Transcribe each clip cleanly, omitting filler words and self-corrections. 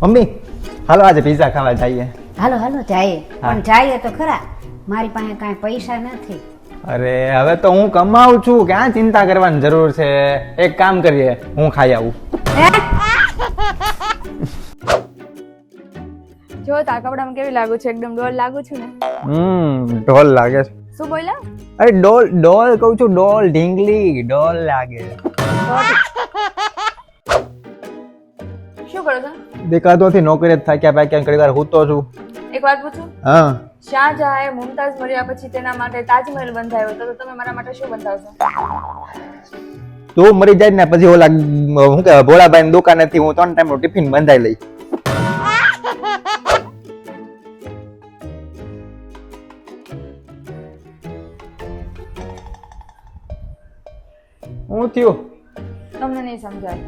Mummy હાલો આજે pizza ખાવા જઈએ. હાલો હાલો જઈએ, પણ જઈએ તો ખરા. મારી પાસે કાંઈ પૈસા નથી. અરે હવે તો હું કમાઉં છું, ક્યાં ચિંતા કરવાની જરૂર છે. એક કામ કરીએ, હું ખાઈ આવું. જો તારા કપડામાં કેવી લાગુ છે? એકદમ ડોલ લાગુ છું ને? ઢોલ લાગે છે. શું બોલ્યા? અરે ડોલ ડોલ કહું છું, ડોલ ઢીંગલી ડોલ લાગે. શું કરો છો? દેખાતો નથી, નોકરી જ થાક્યા પાક્યા ઘણી વાર હૂતો છું. એક વાત પૂછું? હા શાહજહાએ મુમતાઝ મર્યા પછી તેના માટે તાજમહેલ બંધાયો, તો તમે મારા માટે શું બંધાવશો? તું મરી જાય ને પછી ઓલા શું કે ભોળાભાઈ ની દુકાનેથી હું 3 ટાઈમ નું ટિફિન બંધાઈ લઈ. હું થયું? તમને નહીં સમજાય.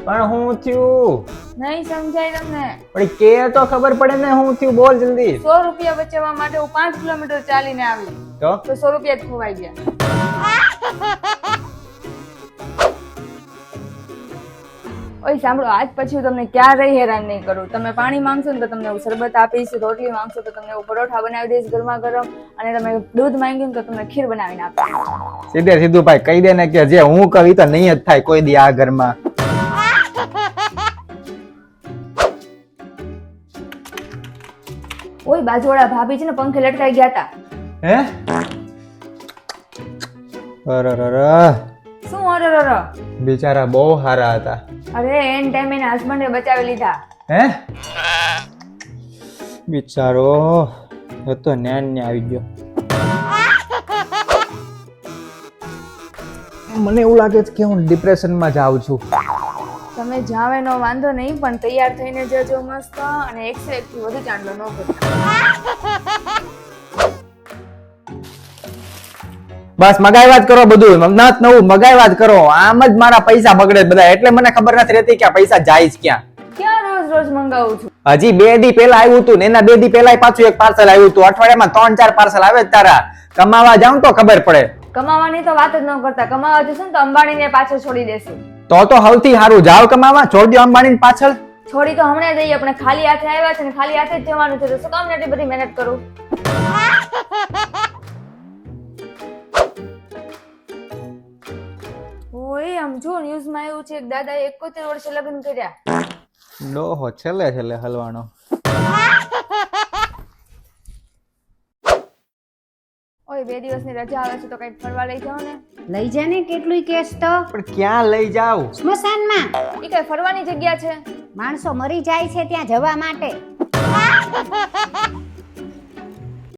પણ હું થયું? નહીં સમજાય તમને? પણ કે તો ખબર પડે ને હું થયું, બોલ જલ્દી. 100 રૂપિયા બચાવવા માટે હું 5 કિલોમીટર ચાલીને આવી, તો તો 100 રૂપિયા જ ખોવાઈ ગયા. ઓય સાંભળો, આજ પછી હું તમને ક્યારેય હેરાન નહીં કરું. તમે પાણી માંગશો ને તો તમને હું શરબત આપીશ, રોટલી માંગશો તો તમને હું પરોઠા બનાવી દઈશ ગરમા ગરમ, અને તમે દૂધ માંગ્યું તો તમને ખીર બનાવીને આપીશ. સીધે સીધું ભાઈ કહી દે ને કે જે હું કહી તો નહીં જ થાય કોઈ દી આ ઘરમાં. ઓય બાજુવાળા ભાભી છે ને પંખે લટકાઈ ગયા હતા. હે? અરરર, શું અરરર? બિચારા બહુ સારા હતા. અરે એન ટાઈમે એના હસબન્ડે બચાવી લીધા. હે? બિચારો હતો ન્યાન ને આવી ગયો. મને એવું લાગે છે કે હું ડિપ્રેશનમાં જાઉં છું. તમે જાવ એનો વાંધો નહીં, પણ તૈયાર થઈને જજો મસ્ત, અને 101 થી વધુ ચાંદલો ન કરતા. બસ મગાવ્યા જ કરો બધું, મગનાથ નવું મગાવ્યા જ કરો. આમ જ મારા પૈસા બગડે બધા, એટલે મને ખબર નથી રહેતી કે આ પૈસા જાય જ ક્યાં. ક્યાં રોજ રોજ મંગાવું છું? હજી 2 દી પહેલા આવ્યું હતું ને એના 2 દી પહેલા પાછું એક પાર્સલ આવ્યું હતું. અઠવાડિયામાં 3-4 પાર્સલ આવે જ તારા. કમાવા જાઉં તો ખબર પડે. કમાવાની તો વાત જ ન કરતા. કમાવા જશું ને તો અંબાણીને પાછળ છોડી દેશું. તો સૌથી સારું, જાવ કમાવા, છોડ દો અંબાણી પાછળ. છોડી તો હમણાં જઈએ, આપણે ખાલી હાથે આવ્યા છે ને ખાલી હાથે જ જવાનું છે, તો શું કામ એટલી બધી મહેનત કરું? ઓય આમ જો ન્યૂઝમાં આવ્યું છે, એક દાદાએ 71 વર્ષે લગ્ન કર્યા. ડોહો છેલ્લે છેલ્લે હલવાનો. ઓય 2 દિવસની રજા આવે છે તો કઈક ફરવા લઈ જાઓ ને. લઈ જા ને, કેટલું કેસ તો. પણ ક્યાં લઈ જાવ? સ્મશાનમાં. એ કઈ ફરવાની જગ્યા છે? માણસો મરી જાય છે ત્યાં જવા માટે.